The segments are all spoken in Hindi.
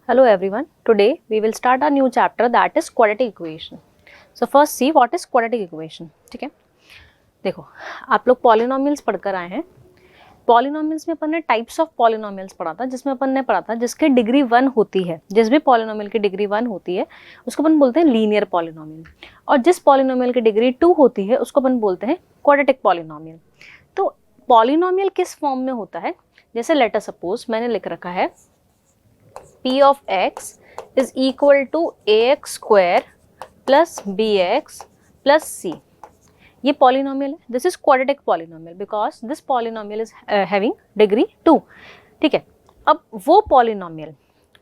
Hello everyone. Today we will start a new chapter that is quadratic equation. So first see what is quadratic equation. ठीक है, देखो आप लोग पॉलिनोमियल्स पढ़कर आए हैं. पॉलिनोमियल्स में अपन ने टाइप्स ऑफ पॉलिनोमियल्स पढ़ा था, जिसमें अपन ने पढ़ा था जिसकी डिग्री 1 होती है, जिस भी पॉलिनोमियल की डिग्री 1 होती है उसको अपन बोलते हैं लीनियर पॉलिनोमियल, और जिस पॉलिनोमियल की डिग्री 2 होती है उसको अपन बोलते हैं क्वाड्रेटिक पॉलिनोमियल. तो पॉलिनोमियल किस फॉर्म में होता है, जैसे लेट अस सपोज मैंने लिख रखा है p of x is equal to ax square plus bx plus c. ये पॉलिनोमियल है. This is quadratic polynomial because this polynomial is having degree 2. ठीक है, अब वो पॉलिनोमियल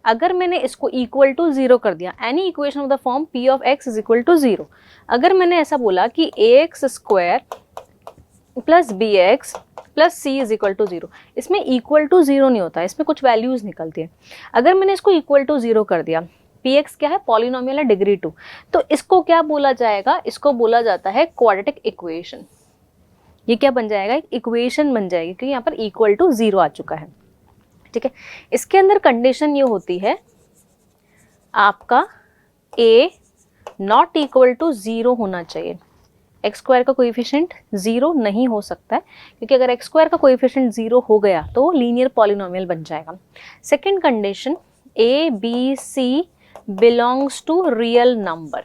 अगर मैंने इसको इक्वल टू 0 कर दिया, any equation of the form p of x is equal to 0, अगर मैंने ऐसा बोला कि ax square plus bx plus C is equal to 0, इसमें इक्वल टू 0 नहीं होता है, इसमें कुछ वैल्यूज निकलती है. अगर मैंने इसको इक्वल टू 0 कर दिया, px क्या है, पॉलिनोमियल है डिग्री 2, तो इसको क्या बोला जाएगा, इसको बोला जाता है क्वाड्रेटिक इक्वेशन. ये क्या बन जाएगा, एक इक्वेशन बन जाएगी क्योंकि यहाँ पर इक्वल टू 0 आ चुका है. ठीक है, इसके अंदर कंडीशन ये होती है आपका a नॉट इक्वल टू 0 होना चाहिए. एक्स स्क्वायर का कोएफिशिएंट 0 नहीं हो सकता है, क्योंकि अगर एक्स स्क्वायर का कोएफिशिएंट 0 हो गया तो लीनियर पॉलिनोमियल बन जाएगा. Second condition, A B C belongs to real number.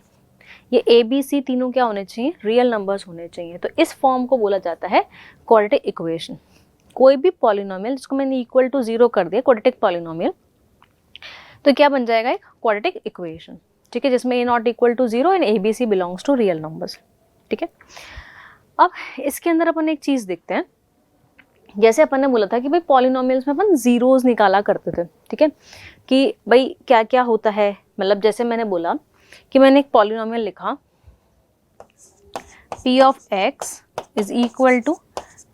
ये ए बी सी तीनों क्या होने चाहिए, रियल नंबर्स होने चाहिए. तो इस फॉर्म को बोला जाता है क्वाड्रेटिक इक्वेशन. कोई भी पॉलिनोमियल जिसको मैंने इक्वल टू 0 कर दिया, क्वाड्रेटिक पॉलिनोमियल, तो क्या बन जाएगा, एक क्वाड्रेटिक इक्वेशन. ठीक है, जिसमें A not equal to 0 and A B C belongs to real numbers. ठीक है, अब इसके अंदर अपन एक चीज देखते हैं. जैसे अपन ने बोला था कि भाई पॉलिनोमियल्स में अपन जीरोस निकाला करते थे. ठीक है, कि भाई क्या क्या होता है, मतलब जैसे मैंने बोला कि मैंने एक पॉलिनोमियल लिखा p of x is equal to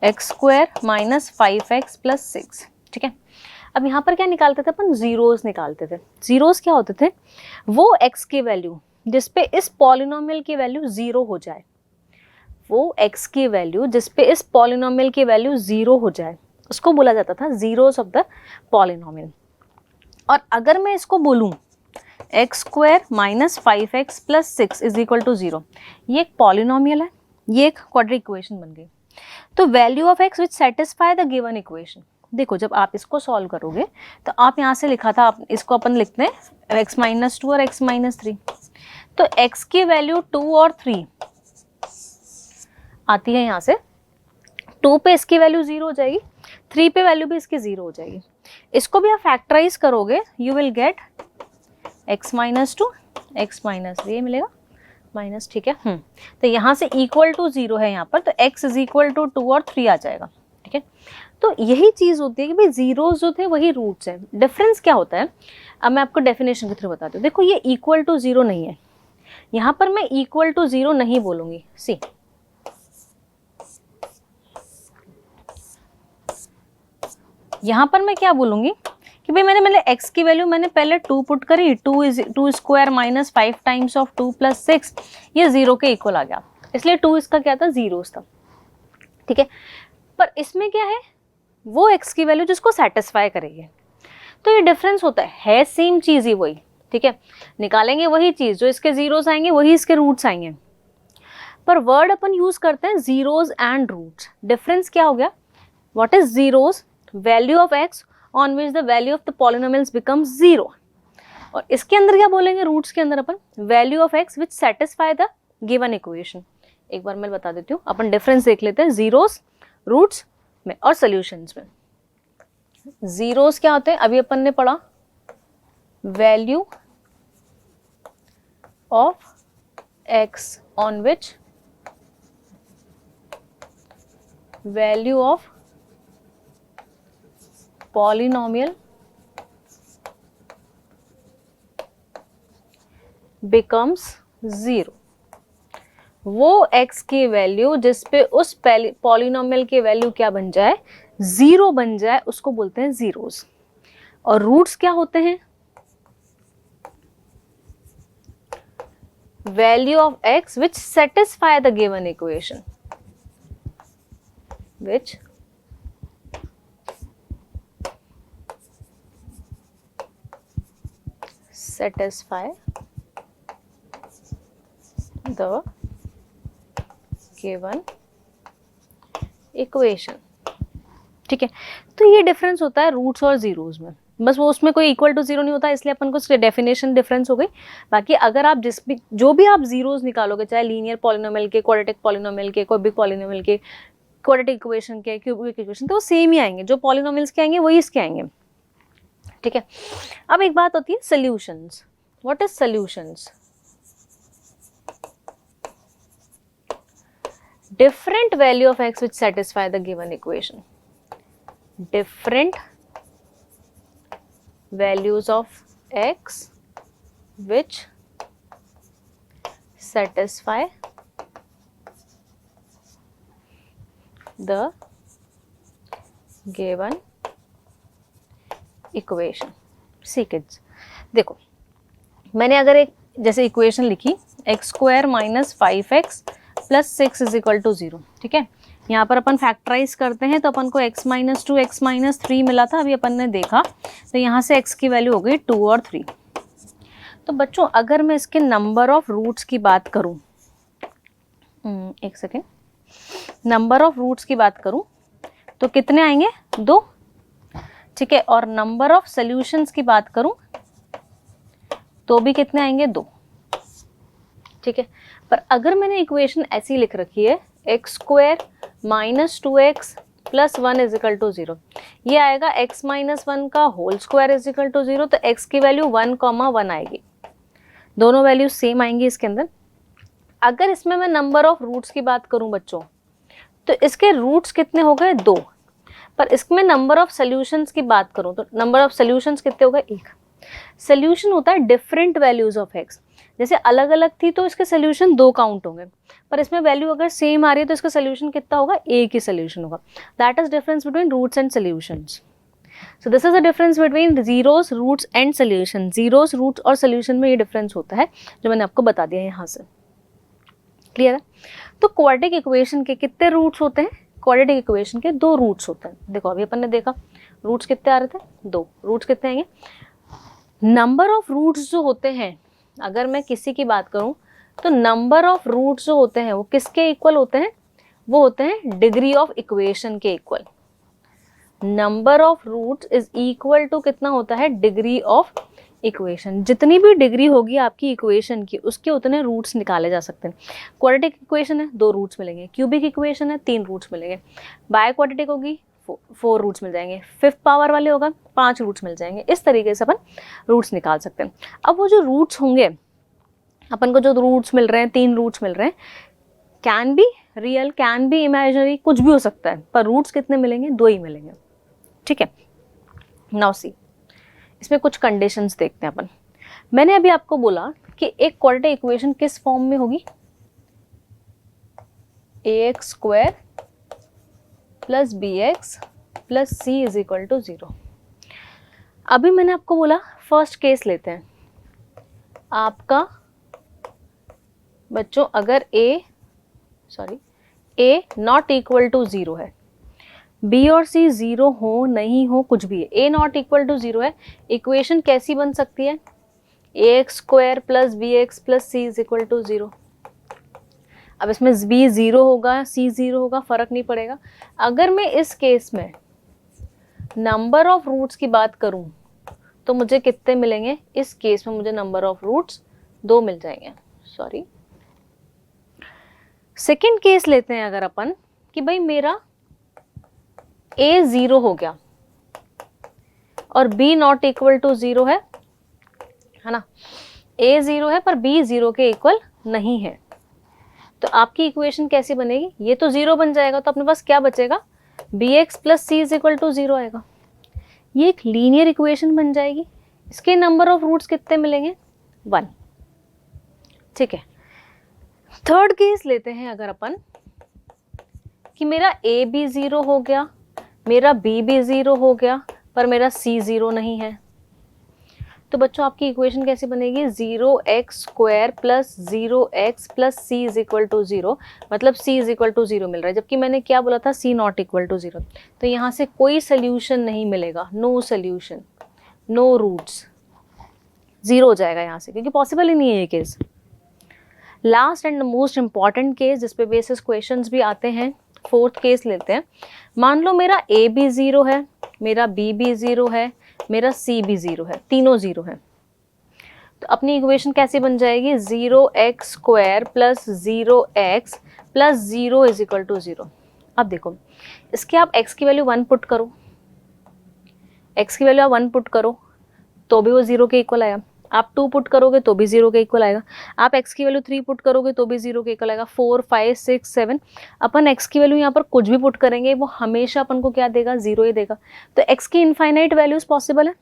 X square minus 5x plus 6. ठीक है, अब यहाँ पर क्या निकालते थे अपन, जीरोस निकालते थे. जीरोस क्या होते थे, वो x की वैल्यू जिसपे इस पॉलिनोमियल की वैल्यू 0 हो जाए, वो x की वैल्यू जिसपे इस पॉलिनोमियल की वैल्यू 0 हो जाए, उसको बोला जाता था जीरोस ऑफ द पॉलिनोमियल. और अगर मैं इसको बोलूं x square minus 5x plus 6 is equal to 0, ये एक पॉलिनोमियल है, ये एक क्वाड्रेटिक इक्वेशन बन गई. तो value of x which satisfy the given equation. देखो जब आप इसको सॉल्व करोगे तो आप यहाँ से लिखा था, इसको अपन लिखते हैं x माइनस 2 और x माइनस 3. तो x की वैल्यू 2 और 3 आती है यहाँ से. 2 पे इसकी वैल्यू 0 हो जाएगी, 3 पे वैल्यू भी इसकी 0 हो जाएगी. इसको भी आप फैक्टराइज करोगे, you will get x minus 2 x minus 3, ये मिलेगा माइनस. ठीक है, तो यहाँ से इक्वल टू 0 है यहाँ पर, तो x इज इक्वल टू 2 और 3 आ जाएगा. ठीक है, तो यही चीज होती है कि भाई जीरोस जो थे वही रूट्स हैं. डिफरेंस क्या होता है, अब मैं आपको डेफिनेशन के थ्रू बताती हूँ. देखो ये इक्वल टू 0 नहीं है, यहाँ पर मैं इक्वल टू 0 नहीं बोलूंगी. सी, यहाँ पर मैं क्या बोलूंगी कि भाई मैंने x की वैल्यू मैंने पहले 2 पुट करी, 2 square minus 5 times of 2 plus 6, ये 0 के इक्वल आ गया, इसलिए 2 इसका क्या था, जीरोस था. ठीक है, पर इसमें क्या है, वो x की वैल्यू जिसको सेटिस्फाई करेगी. तो ये डिफरेंस होता है सेम चीज ही वही. ठीक है, निकालेंगे वही चीज, जो इसके जीरोस आएंगे वही इसके रूट्स आएंगे, पर वर्ड अपन यूज करते हैं जीरोस एंड रूट्स. डिफरेंस क्या हो गया, what is zeros, value of x on which the value of the polynomials becomes 0. और इसके अंदर क्या बोलेंगे, रूट्स के अंदर अपन value of x which satisfy the given equation. एक बार मैं बता देती हूँ, अपन डिफरेंस देख लेते हैं जीरोस रूट्स में और सॉल्यूशंस में. जीरोस क्या होते हैं, अभी अपन ने पढ़ा value of x on which value of polynomial becomes 0. वो x की वैल्यू जिसपे उस पॉलिनोमियल की वैल्यू क्या बन जाए, 0 बन जाए, उसको बोलते हैं जीरोस. और रूट्स क्या होते हैं, value of x which satisfy the given equation, which satisfy the given equation. ठीक है, तो ये डिफरेंस होता है रूट्स और जीरोस में, बस वो उसमें कोई इक्वल टू जीरो नहीं होता, इसलिए अपन को डेफिनेशन डिफरेंस हो गई। बाकी अगर आप जो भी आप जीरोस निकालोगे, चाहे लीनियर पॉलिनोमियल के, क्वाड्रेटिक पॉलिनोमियल के, क्यूबिक पॉलिनोमियल के, क्वाड्रेटिक इक्वेशन के, क्यूबिक इक्वेशन, तो वो सेम ही आएंगे, जो पॉलिनोमियल्स के आएंगे वही इसके आएंगे। ठीक है, अब एक बात होती है solutions. What is solutions? different value of x which satisfy the given equation. Different values of x which satisfy the given equation. See kids, देखो मैंने अगर एक जैसे इक्वेशन लिखी x square minus 5x plus 6 is equal to 0। ठीक है, यहाँ पर अपन फैक्टराइज करते हैं तो अपन को x माइनस 2 x माइनस 3 मिला था, अभी अपन ने देखा तो यहाँ से x की वैल्यू हो गई 2 और 3। तो बच्चों अगर मैं इसके नंबर ऑफ रूट्स की बात करूँ, एक सेकेंड, नंबर ऑफ रूट्स की बात करूँ तो कितने आएंगे? 2। ठीक है, और नंबर ऑफ सॉल्यूशंस की बात करूँ तो भी कितने आएंगे? 2। ठीक है, पर अगर मैंने इक्वेशन ऐसी लिख रखी है x square minus 2x plus 1 is equal to 0, ये आएगा x माइनस 1 का whole square is equal to 0, तो x की वैल्यू 1,1 आएगी, दोनों वैल्यू सेम आएंगी इसके अंदर। अगर इसमें मैं नंबर ऑफ रूट्स की बात करूं बच्चों तो इसके रूट्स कितने हो गए? 2। पर इसमें नंबर ऑफ सॉल्यूशंस की बात करूं तो नंबर ऑफ सॉल्यूशंस कितने हो गए? 1। सॉल्यूशन होता है डिफरेंट वैल्यूज ऑफ एक्स, जैसे अलग अलग थी तो इसके सोल्यूशन 2 काउंट होंगे, पर इसमें वैल्यू अगर सेम आ रही है तो इसका सोल्यूशन कितना होगा? एक ही सोल्यूशन होगा। That is difference between roots and solutions. So this is the difference between zeros, roots and solution. Zeros, roots और सोल्यूशन में ये डिफरेंस होता है जो मैंने आपको बता दिया यहाँ से। क्लियर है? तो क्वाड्रेटिक इक्वेशन के कितने रूट्स होते हैं? क्वाड्रेटिक इक्वेशन के 2 रूट्स होते हैं। देखो अभी अपन ने देखा रूट्स कितने आ रहे थे? 2। रूट्स कितने आएंगे? नंबर ऑफ रूट्स जो होते हैं, अगर मैं किसी की बात करूं तो नंबर ऑफ रूट्स जो होते हैं वो किसके इक्वल होते हैं? वो होते हैं डिग्री ऑफ इक्वेशन के equal. Number of roots is equal to कितना होता है? Degree of equation. जितनी भी डिग्री होगी आपकी इक्वेशन की उसके उतने रूट्स निकाले जा सकते हैं। क्वाड्रेटिक इक्वेशन है 2 रूट्स मिलेंगे, क्यूबिक इक्वेशन है 3 रूट्स मिलेंगे, बाय क्वाड्रेटिक होगी 4 रूट्स मिल जाएंगे, 5th पावर वाले होगा 5 रूट्स मिल जाएंगे। इस तरीके से अपन रूट्स निकाल सकते हैं। अब वो जो रूट्स होंगे, अपन को जो रूट्स मिल रहे हैं 3 रूट्स मिल रहे हैं, can be real, can be imaginary, कुछ भी हो सकता है, पर रूट्स कितने मिलेंगे? 2 ही मिलेंगे। ठीक है, नाउ सी, इसमें कुछ कंडीशंस देखते हैं अपन। मैंने अभी आपको बोला कि एक क्वाड्रेटिक इक्वेशन किस फॉर्म में होगी? ax square plus bx plus c is equal to 0। अभी मैंने आपको बोला फर्स्ट केस लेते हैं आपका बच्चों, अगर a नॉट इक्वल टू 0 है, b और c 0 हो नहीं हो कुछ भी है, a नॉट इक्वल टू 0 है, इक्वेशन कैसी बन सकती है? ax square plus bx plus c is equal to 0। अब इसमें b 0 होगा, c 0 होगा, फर्क नहीं पड़ेगा। अगर मैं इस केस में नंबर ऑफ रूट्स की बात करूं तो मुझे कितने मिलेंगे? इस केस में मुझे नंबर ऑफ रूट्स 2 मिल जाएंगे। सॉरी, सेकेंड केस लेते हैं अगर अपन कि भाई मेरा a 0 हो गया और b नॉट इक्वल टू 0 है ना, a 0 है पर b 0 के इक्वल नहीं है, तो आपकी इक्वेशन कैसी बनेगी? ये तो 0 बन जाएगा, तो अपने पास क्या बचेगा? bx plus c is equal to 0 आएगा। ये एक लीनियर इक्वेशन बन जाएगी। इसके नंबर ऑफ रूट्स कितने मिलेंगे? 1। ठीक है, थर्ड केस लेते हैं अगर अपन कि मेरा a भी 0 हो गया, मेरा b भी 0 हो गया, पर मेरा c 0 नहीं है, तो बच्चों आपकी इक्वेशन कैसी बनेगी? 0x square plus 0x plus c is equal to 0, मतलब c इज इक्वल टू 0 मिल रहा है, जबकि मैंने क्या बोला था? c not equal to 0। तो यहाँ से कोई सोल्यूशन नहीं मिलेगा, नो सोल्यूशन, नो रूट्स। 0 हो जाएगा यहाँ से, क्योंकि पॉसिबल ही नहीं है ये case. Last and most important case जिसपे बेसिस क्वेश्चंस भी आते हैं, फोर्थ केस लेते हैं। मान लो मेरा ए भी 0 है, मेरा बी भी 0 है, मेरा सी भी 0 है, तीनों 0 है, तो अपनी इक्वेशन कैसे बन जाएगी? 0x² plus 0x plus 0 is equal to 0। अब देखो, इसके आप x की वैल्यू 1 पुट करो, x की वैल्यू आप 1 पुट करो तो भी वो 0 के इक्वल आएगा, आप 2 पुट करोगे तो भी 0 के इक्वल आएगा, आप x की वैल्यू 3 पुट करोगे तो भी 0 के इक्वल आएगा, 4 5 6 7 अपन x की वैल्यू यहाँ पर कुछ भी पुट करेंगे वो हमेशा अपन को क्या देगा? 0 ही देगा। तो x की इनफाइनाइट वैल्यूज पॉसिबल है,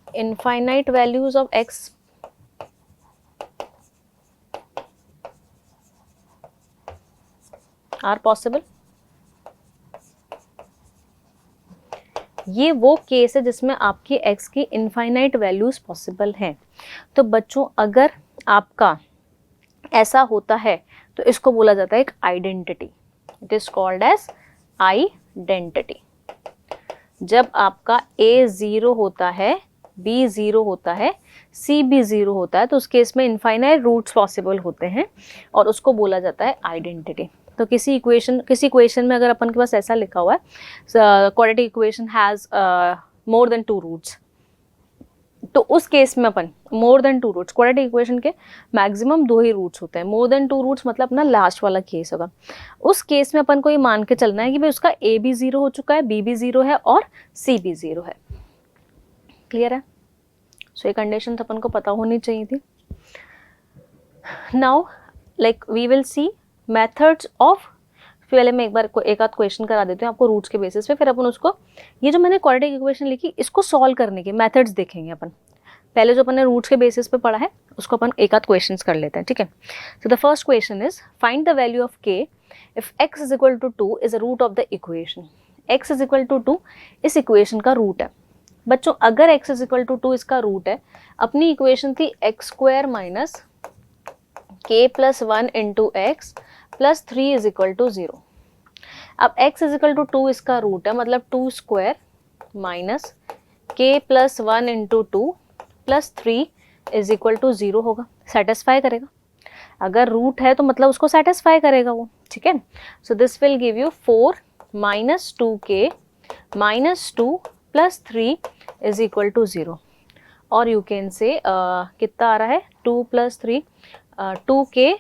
infinite values of x are possible. ये वो केस है जिसमें आपकी x की इनफाइनाइट वैल्यूज पॉसिबल हैं। तो बच्चों अगर आपका ऐसा होता है तो इसको बोला जाता है एक identity, it is called as identity. जब आपका a 0 होता है, b 0 होता है, c भी 0 होता है, तो उस केस में इनफाइनाइट रूट्स पॉसिबल होते हैं और उसको बोला जाता है आइडेंटिटी। तो किसी इक्वेशन में अगर अपन के पास ऐसा लिखा हुआ है quadratic equation has more than 2 roots, तो उस केस में अपन more than 2 roots, quadratic equation के मैक्सिमम 2 ही रूट्स होते हैं, मोर देन 2 रूट्स मतलब अपना लास्ट वाला केस होगा। उस केस में अपन को ये मान के चलना है कि भाई उसका a भी 0 हो चुका है, b भी 0 है और c भी 0 है। क्लियर है? सो ये कंडीशन अपन को पता होनी चाहिए थी। Now like we will see methods of, पहले मैं एक आध क्वेश्चन करा देती हूँ आपको रूट्स के बेसिस पे, फिर अपन उसको, ये जो मैंने क्वाड्रेटिक इक्वेशन लिखी इसको सॉल्व करने के मेथड्स देखेंगे अपन। पहले जो अपन ने रूट्स के बेसिस पे पढ़ा है उसको अपन एक आध क्वेश्चंस कर लेते हैं, ठीक है। So the first question is find the value of k if x is equal to 2 is a root of the equation. x is equal to 2 इस इक्वेशन का रूट है। बच्चों अगर x इज इक्वल टू 2 इसका रूट है, अपनी इक्वेशन थी x² minus k plus 1 into x plus 3 is equal to 0। अब x इज इक्वल टू 2 इसका रूट है, मतलब 2² minus k plus 1 into 2 plus 3 is equal to 0 होगा, सेटिस्फाई करेगा। अगर रूट है तो मतलब उसको सेटिस्फाई करेगा वो, ठीक है। So this will give you 4 minus 2k minus 2 plus 3 is equal to 0। और यू कैन से कितना आ रहा है 2 प्लस 3, 2k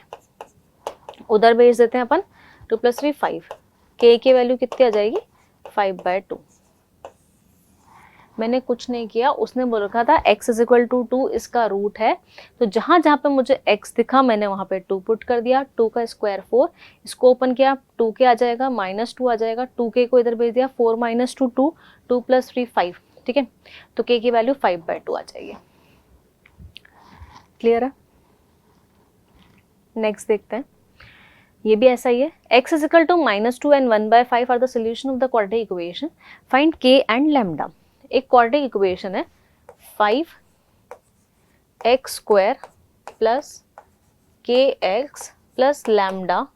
उधर भेज देते हैं अपन, 2 प्लस 3 5, k की वैल्यू कितनी आ जाएगी 5/2। मैंने कुछ नहीं किया, उसने बोल रखा था x इज इक्वल टू 2 इसका रूट है, तो जहाँ जहाँ पे मुझे x दिखा मैंने वहाँ पे 2 पुट कर दिया, 2 का स्क्वायर 4, इसको ओपन किया 2k आ जाएगा, माइनस 2 आ जाएगा, 2k को इधर भेज दिया, 4 माइनस 2 2, 2 प्लस 3 5, ठीक है। तो k की वैल्यू 5/2 आ जाएगी। क्लियर है? नेक्स्ट देखते हैं, ये भी ऐसा ही है। x is equal to -2 and 1/5 are the solution of the quadratic equation, find k and lambda. एक क्वाड्रेटिक इक्वेशन है 5x² plus kx plus lambda,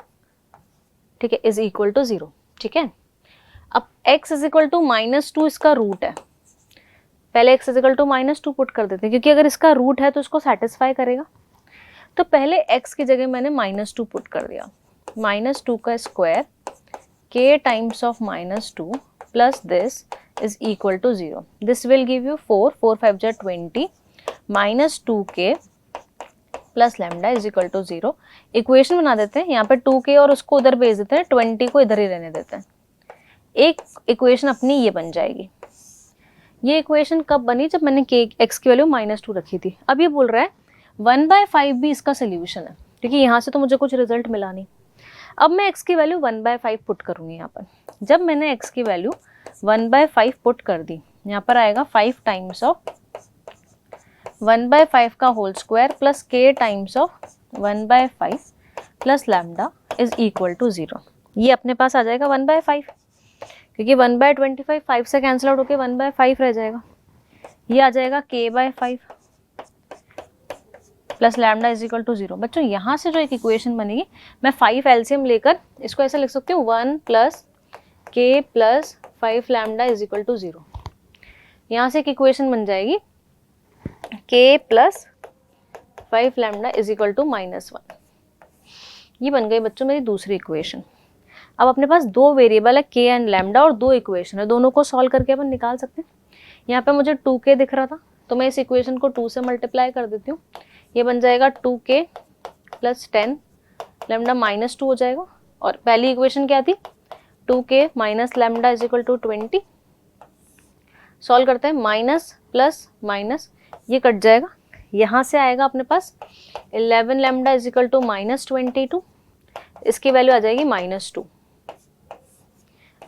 ठीक है, इज इक्वल टू 0, ठीक है। अब x इज इक्वल टू -2 इसका रूट है, पहले x is equal to -2 put कर देते हैं, क्योंकि अगर इसका रूट है तो इसको सेटिस्फाई करेगा। तो पहले x की जगह मैंने -2 पुट कर दिया, -2 का square k times of -2 plus this is equal to 0. This will give you 4, 4 5 जा 20 minus 2k plus lambda is equal to 0. Equation बना देते हैं, यहाँ पे 2k और उसको उधर भेज देते हैं, 20 को इधर ही रहने देते हैं। एक इक्वेशन अपनी ये बन जाएगी। ये इक्वेशन कब बनी? जब मैंने x की वैल्यू -2 रखी थी। अब ये बोल रहा है 1/5 भी इसका सोल्यूशन है, क्योंकि यहाँ से तो मुझे कुछ रिजल्ट मिला नहीं। अब मैं x की वैल्यू 1/5 पुट करूँगी यहाँ पर। जब मैंने x की वैल्यू 1/5 पुट कर दी, यहाँ पर आएगा 5 टाइम्स ऑफ 1/5 का whole square plus k times of 1/5 plus lambda is equal to 0। ये अपने पास आ जाएगा 1/5, क्योंकि 1/25 5 से कैंसिल आउट होकर 1/5 रह जाएगा। ये आ जाएगा k/5 plus lambda is equal to 0। बच्चों यहाँ से जो एक इक्वेशन बनेगी, मैं 5 एलसीएम लेकर इसको ऐसा लिख सकती हूँ 1 plus k plus 5 lambda is equal to 0। यहाँ से एक इक्वेशन बन जाएगी k plus 5 lambda is equal to -1। ये बन गई बच्चों मेरी दूसरी इक्वेशन। अब अपने पास दो वेरिएबल है k एंड लैम्डा और दो इक्वेशन है, दोनों को सॉल्व करके अपन निकाल सकते हैं। यहाँ पे मुझे 2k दिख रहा था तो मैं इस इक्वेशन को 2 से मल्टीप्लाई कर देती हूँ। ये बन जाएगा 2k प्लस 10 लैम्डा -2 हो जाएगा। और पहली इक्वेशन क्या थी, 2k minus lambda is equal to 20। Solve करते हैं, माइनस प्लस माइनस ये कट जाएगा, यहाँ से आएगा अपने पास 11 लैम्डा इज इक्वल टू -22, इसकी वैल्यू आ जाएगी -2।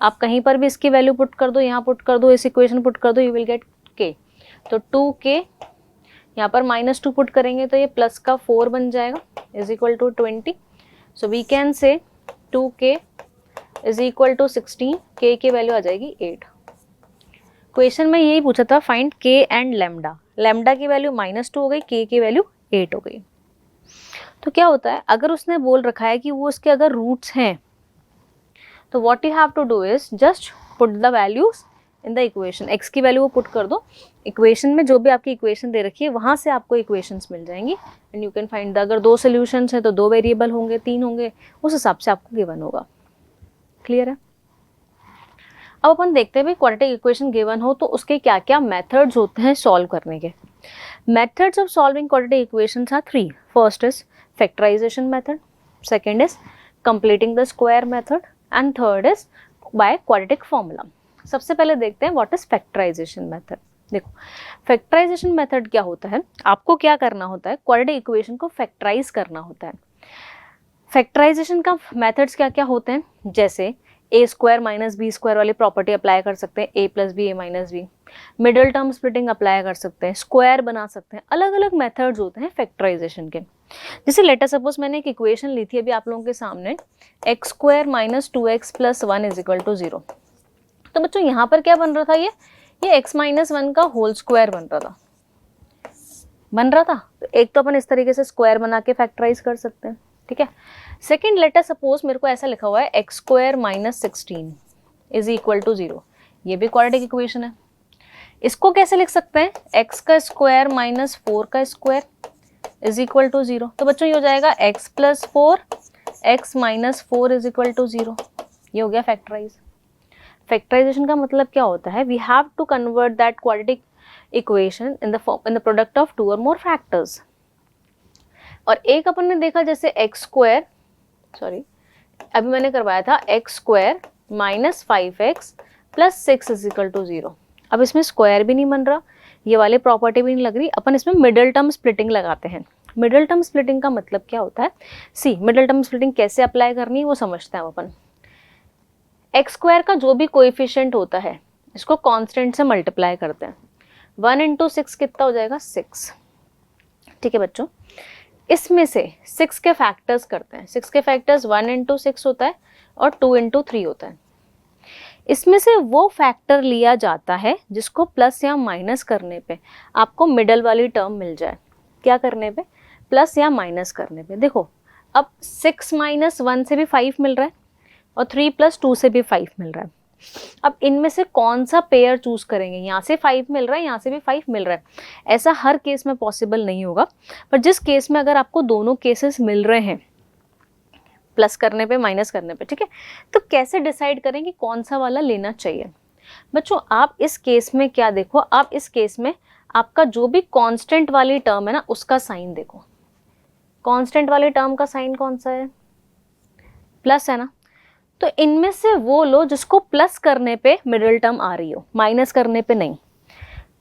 आप कहीं पर भी इसकी वैल्यू पुट कर दो, यहाँ पुट कर दो, इस इक्वेशन पुट कर दो, यू विल गेट k। तो 2k यहाँ पर -2 पुट करेंगे तो ये प्लस का 4 बन जाएगा is equal to 20। So we can say 2k is equal to 16, k की वैल्यू आ जाएगी 8। क्वेश्चन में यही पूछा था, find k and lambda. Lambda की वैल्यू -2 हो गई, k की वैल्यू 8 हो गई। तो क्या होता है, अगर उसने बोल रखा है कि वो उसके अगर रूट्स हैं तो what you have to do is just put the values in the equation. x की वैल्यू वो पुट कर दो, इक्वेशन में जो भी आपकी इक्वेशन दे रखी है वहां से आपको इक्वेशंस मिल जाएंगी and you can find the, अगर 2 सॉल्यूशंस हैं तो 2 वेरिएबल होंगे, 3 होंगे, उस हिसाब से आपको गिवन होगा। क्लियर है। अब अपन देखते हैं भाई क्वाड्रेटिक इक्वेशन गिवन हो तो उसके क्या क्या मेथड्स होते हैं सॉल्व करने के। Methods of solving quadratic equations are 3। First is factorization method, second is completing the square method and third is by quadratic formula. सबसे पहले देखते हैं व्हाट इज फैक्टराइजेशन मेथड। देखो फैक्टराइजेशन मेथड क्या होता है, आपको क्या करना होता है, क्वाड्रेटिक इक्वेशन को फैक्टराइज करना होता है। फैक्टराइजेशन का मेथड्स क्या क्या होते हैं, जैसे a square minus b square वाली प्रॉपर्टी अप्लाई कर सकते हैं, a plus b a minus b, middle term splitting apply कर सकते हैं, स्क्वायर बना सकते हैं, अलग अलग मेथड्स होते हैं फैक्टराइजेशन के। जैसे लेटर सपोज मैंने एक इक्वेशन ली थी अभी आप लोगों के सामने, x square minus 2x plus 1 is equal to 0। तो बच्चों यहाँ पर क्या बन रहा था, ये x माइनस 1 का होल स्क्वायर बन रहा था। तो एक तो अपन इस तरीके से स्क्वायर बना के फैक्टराइज कर सकते हैं, ठीक है। सेकेंड लेटर सपोज मेरे को ऐसा लिखा हुआ है x square minus 16 is equal to 0, ये भी क्वाड्रेटिक इक्वेशन है। इसको कैसे लिख सकते हैं, एक्स का स्क्वायर माइनस 4 का स्क्वायर इज इक्वल टू 0। तो बच्चों ये हो जाएगा x plus 4 x minus 4 is equal to 0। ये हो गया फैक्टराइज। फैक्टराइजेशन का मतलब क्या होता है, we have to convert that quadratic equation in the product of 2 और मोर फैक्टर्स। और एक अपन ने देखा जैसे एक्स स्क्वायर, सॉरी अभी मैंने करवाया था x square minus 5x plus 6 is equal to 0। अब इसमें स्क्वायर भी नहीं बन रहा, ये वाली प्रॉपर्टी भी नहीं लग रही, अपन इसमें मिडिल टर्म स्प्लिटिंग लगाते हैं। मिडिल टर्म स्प्लिटिंग का मतलब क्या होता है, सी मिडिल टर्म स्प्लिटिंग कैसे अप्लाई करनी है वो समझते हैं अपन। एक्स स्क्वायर का जो भी कोएफिशिएंट होता है इसको कांस्टेंट से मल्टीप्लाई करते हैं। 1 इंटू 6 कितना हो जाएगा, 6। ठीक है बच्चों, इसमें से 6 के फैक्टर्स करते हैं। 6 के फैक्टर्स 1 इंटू 6 होता है और 2 इंटू 3 होता है। इसमें से वो फैक्टर लिया जाता है जिसको प्लस या माइनस करने पे आपको मिडल वाली टर्म मिल जाए। क्या करने पे, प्लस या माइनस करने पे। देखो अब 6 माइनस 1 से भी 5 मिल रहा है और 3 प्लस 2 से भी 5 मिल रहा है। अब इनमें से कौन सा पेयर चूज करेंगे, यहाँ से 5 मिल रहा है, यहाँ से भी 5 मिल रहा है, ऐसा हर केस में पॉसिबल नहीं होगा। पर जिस केस में अगर आपको दोनों केसेस मिल रहे हैं, प्लस करने पे माइनस करने पे, ठीक है, तो कैसे डिसाइड करें कि कौन सा वाला लेना चाहिए। बच्चों आप इस केस में क्या देखो, आप इस केस में आपका जो भी कांस्टेंट वाली टर्म है ना उसका साइन देखो। कांस्टेंट वाली टर्म का साइन कौन सा है, प्लस है ना। तो इनमें से वो लो जिसको प्लस करने पे मिडिल टर्म आ रही हो, माइनस करने पे नहीं।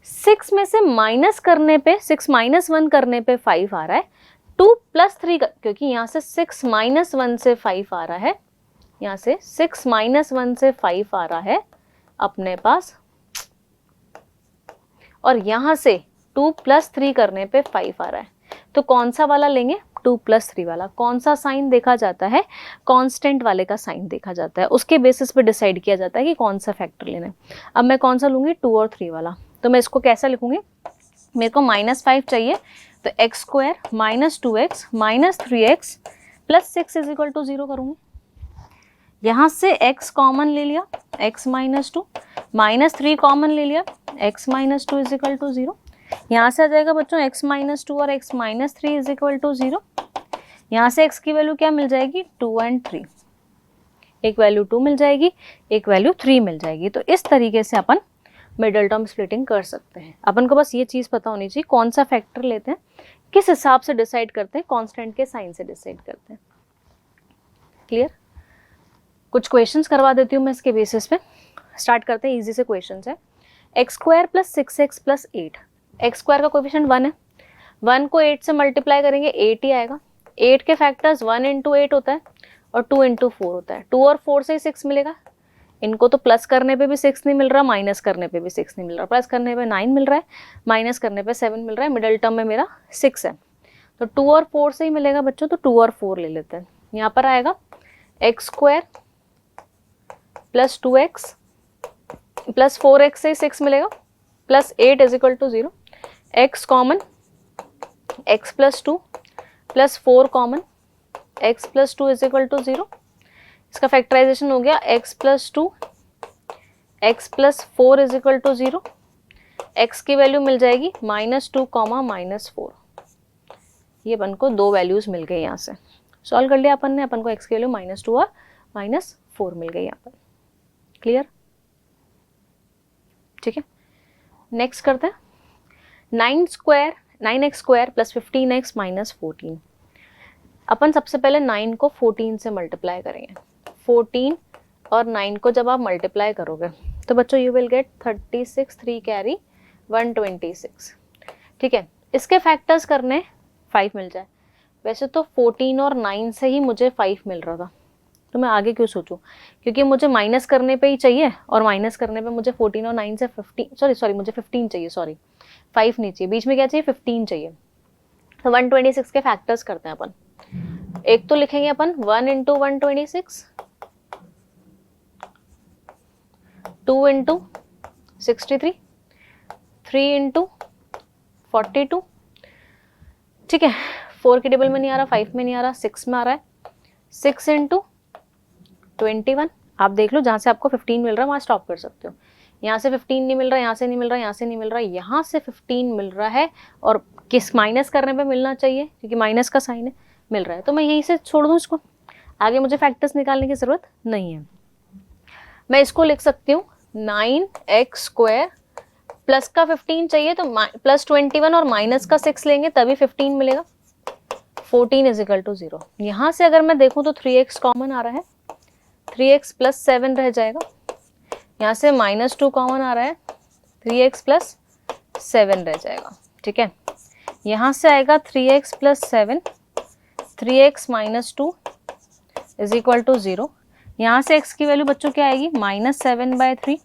6 में से माइनस करने पे, 6 माइनस 1 करने पे 5 आ रहा है। 2 प्लस 3 क्योंकि यहाँ से 6 माइनस 1 से 5 आ रहा है, यहाँ से 6 माइनस 1 से 5 आ रहा है अपने पास, और यहाँ से 2 प्लस 3 करने पे 5 आ रहा है। तो कौन सा वाला लेंगे, 2 प्लस 3 वाला। कौन सा साइन देखा जाता है, कांस्टेंट वाले का साइन देखा जाता है, उसके बेसिस पे डिसाइड किया जाता है कि कौन सा फैक्टर लेना है। अब मैं कौन सा लूँगी, 2 और 3 वाला। तो मैं इसको कैसा लिखूँगी, मेरे को -5 चाहिए तो x square minus 2x minus 3x plus 6 is equal to 0 करूँगी। यहाँ से x कॉमन ले लिया, x माइनस 2, माइनस 3 कॉमन ले लिया, x minus 2 is equal to 0। यहाँ से आ जाएगा बच्चों x माइनस 2 और x minus 3 is equal to 0। यहाँ से x की वैल्यू क्या मिल जाएगी, 2 एंड 3, एक वैल्यू 2 मिल जाएगी, एक वैल्यू 3 मिल जाएगी। तो इस तरीके से अपन मिडल टर्म स्प्लिटिंग कर सकते हैं। अपन को बस ये चीज़ पता होनी चाहिए कौन सा फैक्टर लेते हैं, किस हिसाब से डिसाइड करते हैं, कांस्टेंट के साइन से डिसाइड करते हैं। क्लियर? कुछ क्वेश्चंस करवा देती हूँ मैं इसके बेसिस पे। स्टार्ट करते हैं, इजी से क्वेश्चंस है। X square plus 6x plus 8, x square का कोएफिशिएंट 1 है, 1 को 8 से मल्टीप्लाई करेंगे 8 ही आएगा। 8 के फैक्टर्स 1 इंटू 8 होता है और 2 इंटू 4 होता है। 2 और 4 से ही 6 मिलेगा। इनको तो प्लस करने पे भी 6 नहीं मिल रहा, माइनस करने पे भी 6 नहीं मिल रहा। प्लस करने पे 9 मिल रहा है, माइनस करने पे 7 मिल रहा है। मिडिल टर्म में मेरा 6 है, तो 2 और 4 से ही मिलेगा बच्चों, तो 2 और 4 ले लेते हैं। यहाँ पर आएगा x square plus 2x plus 4x से 6 मिलेगा plus 8 is equal to 0। x common, x plus 2 plus 4 common, x plus 2 is equal to 0। इसका फैक्टराइजेशन हो गया x plus 2 x plus 4 is equal to 0। x की वैल्यू मिल जाएगी -2 कॉमा -4। ये अपन को दो वैल्यूज मिल गई। यहाँ से सॉल्व कर लिया अपन ने, अपन को x की वैल्यू -2 और -4 मिल गई यहाँ पर। क्लियर? ठीक है, नेक्स्ट करते हैं। 9x square plus 15x minus 14। अपन सबसे पहले 9 को 14 से मल्टीप्लाई करेंगे। 14 और 9 को जब आप मल्टीप्लाई करोगे तो बच्चों यू विल गेट 36, 3 कैरी 126। ठीक है, इसके फैक्टर्स करने 5 मिल जाए। वैसे तो 14 और 9 से ही मुझे 5 मिल रहा था, तो मैं आगे क्यों सोचूं, क्योंकि मुझे माइनस करने पे ही चाहिए, और माइनस करने पे मुझे 14 और 9 से 15 मुझे 15 चाहिए, 5 नहीं चाहिए, बीच में क्या चाहिए, 15 चाहिए। तो 126 के फैक्टर्स करते हैं अपन। एक तो लिखेंगे अपन 1 इंटू 126, 2 इंटू 63, 3 इंटू 42। ठीक है, 4 के टेबल में नहीं आ रहा, 5 में नहीं आ रहा, 6 में आ रहा है। 6 इंटू 21। आप देख लो, जहाँ से आपको 15 मिल रहा है वहाँ स्टॉप कर सकते हो। यहाँ से 15 नहीं मिल रहा, यहाँ से नहीं मिल रहा, यहाँ से नहीं मिल रहा, यहाँ से 15 मिल रहा है, और किस माइनस करने पे मिलना चाहिए, क्योंकि माइनस का साइन है, मिल रहा है, तो मैं यहीं से छोड़ दूँ इसको। आगे मुझे फैक्टर्स निकालने की ज़रूरत नहीं है। मैं इसको लिख सकती हूँ 9x स्क्वायर, प्लस का 15 चाहिए तो प्लस 21 और माइनस का 6 लेंगे तभी 15 मिलेगा। 14 इज इक्वल टू 0। यहाँ से अगर मैं देखूँ तो 3x कॉमन आ रहा है, 3x प्लस 7 रह जाएगा। यहाँ से -2 कॉमन आ रहा है, 3x प्लस 7 रह जाएगा। ठीक है, यहाँ से आएगा 3x plus 7, 3x minus 2 is equal to 0। यहाँ से x की वैल्यू बच्चों क्या आएगी, -7/3,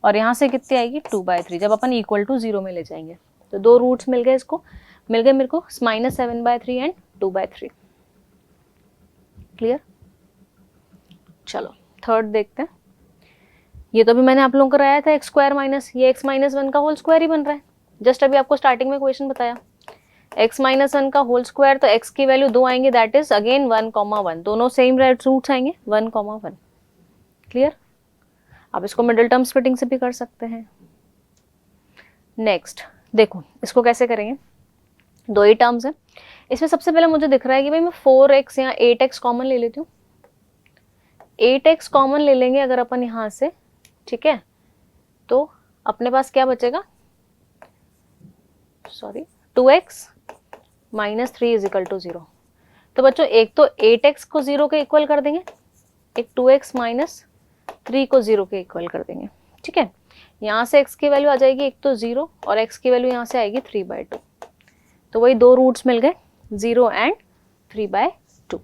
और यहाँ से कितनी आएगी, 2/3, जब अपन इक्वल टू 0 में ले जाएंगे। तो दो रूट्स मिल गए, इसको मिल गए मेरे को -7/3 एंड 2/3। क्लियर? चलो थर्ड देखते हैं। ये तो अभी मैंने आप लोगों को कराया था, एक्स स्क्वायर माइनस, ये x माइनस 1 का होल स्क्वायर ही बन रहा है। जस्ट अभी आपको स्टार्टिंग में क्वेश्चन बताया, x माइनस 1 का होल स्क्वायर, तो x की वैल्यू 2 आएंगे, दैट इज अगेन 1,1, दोनों सेम रूट्स आएंगे, 1,1। क्लियर? आप इसको मिडिल टर्म स्प्लिटिंग से भी कर सकते हैं। नेक्स्ट देखो, इसको कैसे करेंगे, दो ही टर्म्स है। इसमें सबसे पहले मुझे दिख रहा है कि भाई मैं 4x या 8x कॉमन ले लेती हूँ। 8x कॉमन ले लेंगे अगर अपन यहाँ से, ठीक है, तो अपने पास क्या बचेगा, 2x minus 3 is equal to 0। तो बच्चों एक तो 8x को 0 के इक्वल कर देंगे, एक 2x माइनस 3 को 0 के इक्वल कर देंगे। ठीक है, यहाँ से x की वैल्यू आ जाएगी एक तो 0, और x की वैल्यू यहाँ से आएगी 3/2। तो वही दो रूट्स मिल गए, 0 एंड 3/2।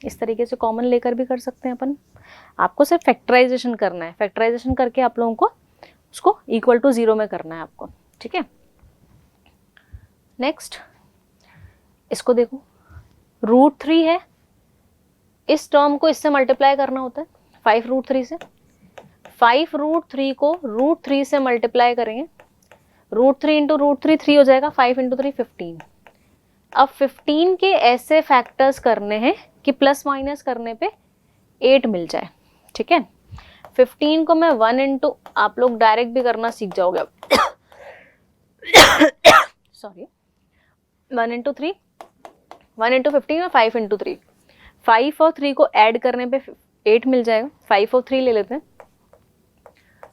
इस तरीके से कॉमन लेकर भी कर सकते हैं अपन। आपको सिर्फ फैक्टराइजेशन करना है, फैक्टराइजेशन करके आप लोगों को उसको इक्वल टू 0 में करना है आपको। ठीक है, नेक्स्ट इसको देखो, √3 है, इस टर्म को इससे मल्टीप्लाई करना होता है 5√3 से। 5√3 को √3 से मल्टीप्लाई करेंगे, √3 इंटू √3 3 हो जाएगा, 5 इंटू 3 15। अब 15 के ऐसे फैक्टर्स करने हैं कि प्लस माइनस करने पे 8 मिल जाए। ठीक है, 15 को मैं 1 इंटू, आप लोग डायरेक्ट भी करना सीख जाओगे अब सॉरी 1 इंटू 3, 1 इंटू 15 और 5 इंटू 3, 5 और 3 को ऐड करने पे 8 मिल जाएगा। 5 और 3 ले लेते हैं,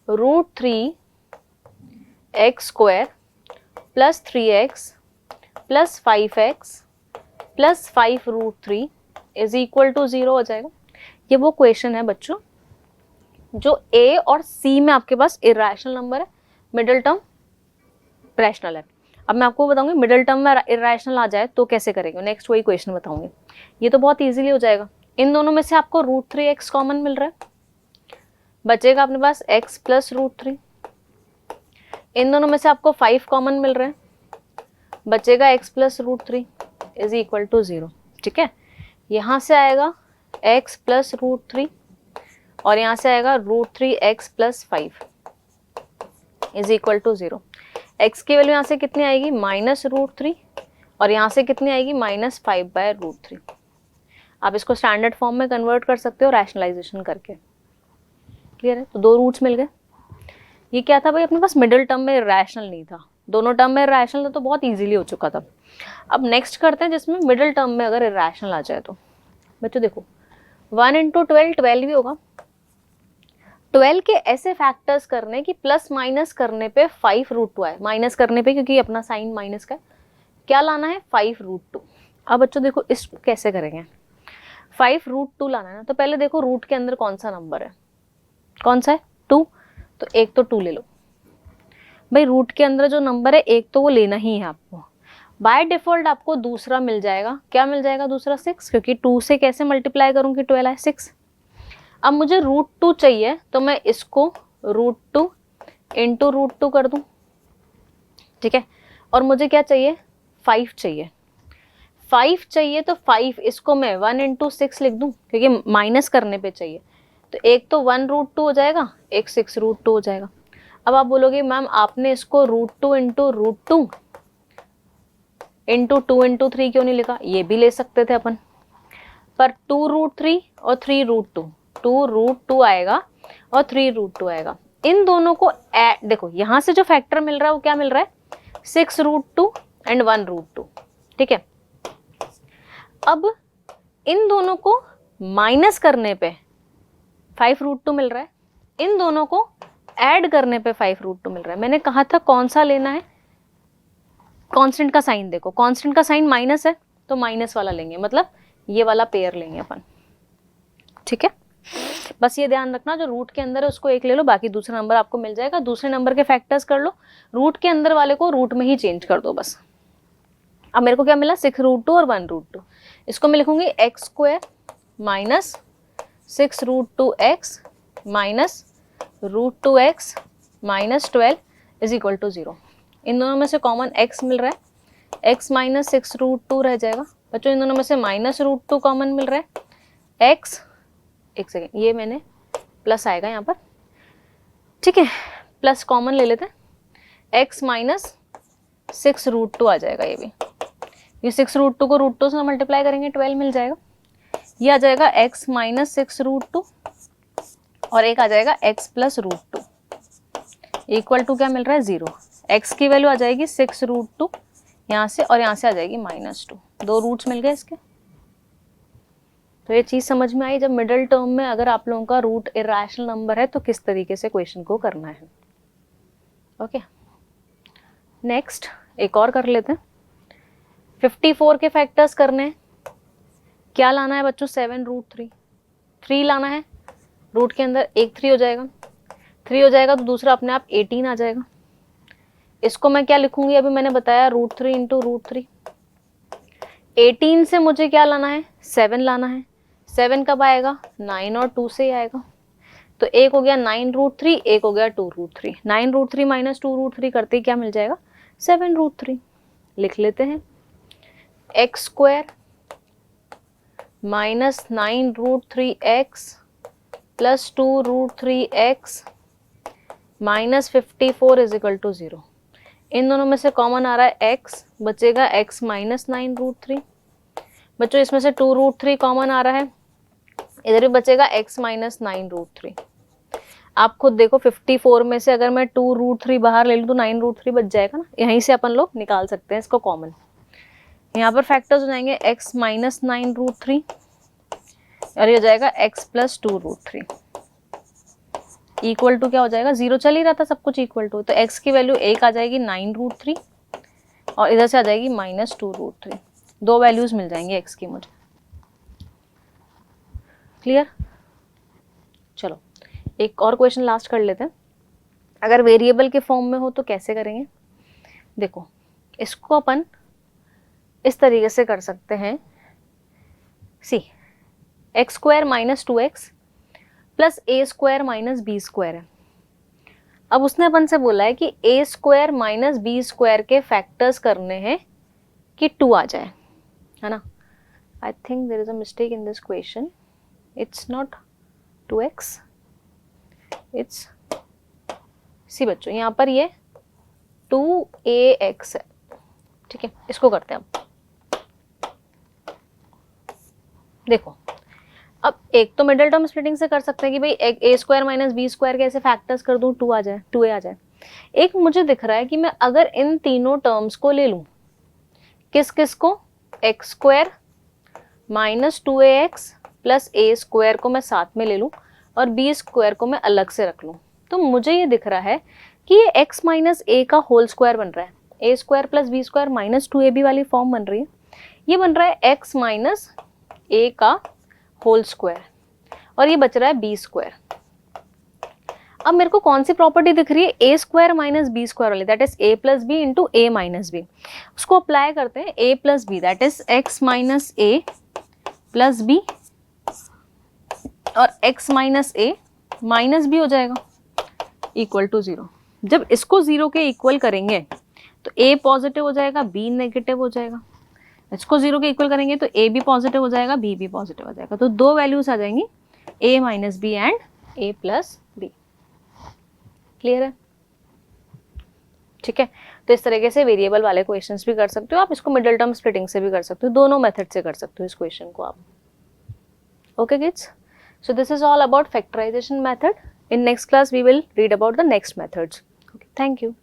√3x² plus 3x plus 5x plus 5√3 is equal to 0 हो जाएगा। ये वो क्वेश्चन है बच्चों जो ए और सी में आपके पास इरेशनल नंबर है, मिडिल टर्म रैशनल है। अब मैं आपको बताऊंगी मिडिल टर्म में इरेशनल आ जाए तो कैसे करेंगे, नेक्स्ट वही क्वेश्चन बताऊंगी। ये तो बहुत इजीली हो जाएगा। इन दोनों में से आपको √3x कॉमन मिल रहा है, बचेगा अपने पास x प्लस √3। इन दोनों में से आपको 5 कॉमन मिल रहे हैं, बचेगा x plus √3 is equal to 0। ठीक है, यहाँ से आएगा x प्लस √3 और यहाँ से आएगा √3x plus 5 is equal to 0। x की वैल्यू यहाँ से कितनी आएगी, -√3 और यहाँ से कितनी आएगी, -5/√3। आप इसको स्टैंडर्ड फॉर्म में कन्वर्ट कर सकते हो रैशनलाइजेशन करके। क्लियर है? तो 2 रूट्स मिल गए। ये क्या था भाई, अपने पास मिडिल टर्म में रैशनल नहीं था, दोनों टर्म में रैशनल था तो बहुत इजीली हो चुका था। अब नेक्स्ट करते हैं जिसमें मिडिल टर्म में अगर इरेशनल आ जाए तो। बच्चों देखो 1 इंटू 12 12 ही होगा। 12 के ऐसे फैक्टर्स करने की प्लस माइनस करने पे 5√2 आए, माइनस करने पे क्योंकि अपना साइन माइनस का क्या लाना है, 5√2। अब बच्चों देखो इस कैसे करेंगे, 5√2 लाना है ना, तो पहले देखो रूट के अंदर कौन सा नंबर है, कौन सा है 2, तो एक तो 2 ले लो भाई। रूट के अंदर जो नंबर है एक तो वो लेना ही है आपको। बाय डिफॉल्ट आपको दूसरा मिल जाएगा, क्या मिल जाएगा दूसरा, 6, क्योंकि 2 से कैसे मल्टीप्लाई करूँ कि 12 आए 6। अब मुझे √2 चाहिए तो मैं इसको √2 इंटू √2 कर दूं। ठीक है, और मुझे क्या चाहिए, 5 चाहिए। 5 चाहिए तो 5 इसको मैं 1 इंटू 6 लिख दूं क्योंकि माइनस करने पे चाहिए। तो एक तो 1√2 हो जाएगा, एक 6√2 हो जाएगा। अब आप बोलोगे मैम आपने इसको √2 इंटू √2 इंटू 2 इंटू 3 क्यों नहीं लिखा, ये भी ले सकते थे अपन, पर 2√3 और 3√2, 2√2 आएगा और 3√2 आएगा। इन दोनों को देखो यहाँ से जो फैक्टर मिल रहा है वो क्या मिल रहा है, 6√2 एंड 1√2। ठीक है, अब इन दोनों को माइनस करने पे 5√2 मिल रहा है, इन दोनों को ऐड करने पे 5√2 मिल रहा है। मैंने कहा था कौन सा लेना है, कांस्टेंट का साइन देखो, कांस्टेंट का साइन माइनस है तो माइनस वाला लेंगे, मतलब ये वाला पेयर लेंगे अपन। ठीक है, बस ये ध्यान रखना जो रूट के अंदर है उसको एक ले लो, बाकी दूसरा नंबर आपको मिल जाएगा। दूसरे नंबर के फैक्टर्स कर लो, रूट के अंदर वाले को रूट में ही चेंज कर दो बस। अब मेरे को क्या मिला, 6√2 और 1√2। इसको मैं लिखूंगी x² minus 6√2x minus √2x minus 12 is equal to 0। इन दोनों में से कॉमन x मिल रहा है, x माइनस 6√2 रह जाएगा। बच्चों इन दोनों में से -√2 कॉमन मिल रहा है, x, एक सेकेंड, ये मैंने प्लस आएगा यहाँ पर। ठीक है, प्लस कॉमन ले लेते हैं, x माइनस 6√2 आ जाएगा। ये भी, ये 6√2 को √2 से मल्टीप्लाई करेंगे 12 मिल जाएगा। ये आ जाएगा x माइनस 6√2 और एक आ जाएगा x प्लस √2 इक्वल टू क्या मिल रहा है, 0। x की वैल्यू आ जाएगी 6√2 यहाँ से और यहाँ से आ जाएगी -2। 2 रूट्स मिल गए इसके। तो ये चीज समझ में आई, जब मिडिल टर्म में अगर आप लोगों का रूट इरेशनल नंबर है तो किस तरीके से क्वेश्चन को करना है। ओके, नेक्स्ट एक और कर लेते हैं। 54 के फैक्टर्स करने हैं। क्या लाना है बच्चों, 7√3, 3 लाना है। रूट के अंदर एक 3 हो जाएगा, 3 हो जाएगा तो दूसरा अपने आप 18 आ जाएगा। इसको मैं क्या लिखूंगी, अभी मैंने बताया √3 इंटू √3। 18 से मुझे क्या लाना है, 7 लाना है। 7 कब आएगा, 9 और 2 से ही आएगा। तो एक हो गया 9√3, एक हो गया 2√3। 9√3 माइनस 2√3 करते ही क्या मिल जाएगा, 7√3। लिख लेते हैं, x² minus 9√3x plus 2√3x minus 54 is equal to 0। इन दोनों में से कॉमन आ रहा है x, बचेगा x माइनस 9√3। बच्चों इसमें से 2√3 कॉमन आ रहा है, इधर भी बचेगा x माइनस 9√3। आप खुद देखो 54 में से अगर मैं 2√3 बाहर ले लूँ तो 9√3 बच जाएगा ना, यहीं से अपन लोग निकाल सकते हैं इसको कॉमन। यहाँ पर फैक्टर्स हो जाएंगे x माइनस 9√3 और ये हो जाएगा x प्लस 2√3 इक्वल टू क्या हो जाएगा, 0 चल ही रहा था सब कुछ इक्वल टू, तो x की वैल्यू 1 आ जाएगी 9√3 और इधर से आ जाएगी माइनस 2√3। दो वैल्यूज मिल जाएंगी x की मुझे। क्लियर? चलो एक और क्वेश्चन लास्ट कर लेते हैं। अगर वेरिएबल के फॉर्म में हो तो कैसे करेंगे, देखो इसको अपन इस तरीके से कर सकते हैं। सी x² minus 2x plus a² minus b² है। अब उसने अपन से बोला है कि a² माइनस b² के फैक्टर्स करने हैं कि 2 आ जाए, है ना। I think there is a mistake in this question, it's not 2x, it's C बच्चों यहाँ पर ये 2ax है, ठीक है। इसको करते हैं अब। देखो अब एक तो मिडिल टर्म स्प्लिटिंग से कर सकते हैं कि भाई a² माइनस b² के ऐसे फैक्टर्स कर दूं 2 आ जाए, 2a आ जाए। एक मुझे दिख रहा है कि मैं अगर इन तीनों टर्म्स को ले लूं, किस किस को, x² minus 2ax plus a² को मैं साथ में ले लूं और b² को मैं अलग से रख लूं, तो मुझे ये दिख रहा है कि ये x माइनस a का होल स्क्वायर बन रहा है। a² plus b² minus 2ab वाली फॉर्म बन रही है। ये बन रहा है x माइनस a का होल स्क्वायर और ये बच रहा है b²। अब मेरे को कौन सी प्रॉपर्टी दिख रही है, a² माइनस b² वाली, that is a plus b into a minus b. उसको अप्लाई करते हैं, a plus b that is x minus a plus b और x minus a minus b हो जाएगा इक्वल टू 0। जब इसको 0 के इक्वल करेंगे तो a पॉजिटिव हो जाएगा, b नेगेटिव हो जाएगा। इसको 0 के इक्वल करेंगे तो a भी पॉजिटिव हो जाएगा, b भी पॉजिटिव हो जाएगा। तो दो वैल्यूज आ जाएंगी, a minus b and a plus b. Clear है? ठीक है। तो इस तरीके से वेरिएबल वाले क्वेश्चंस भी कर सकते हो आप, इसको मिडिल टर्म स्प्लिटिंग से भी कर सकते हो, दोनों मेथड से कर सकते हो इस क्वेश्चन को आप। Okay kids, so this is all about factorization method. In next class we will read about the next methods. Okay, thank you.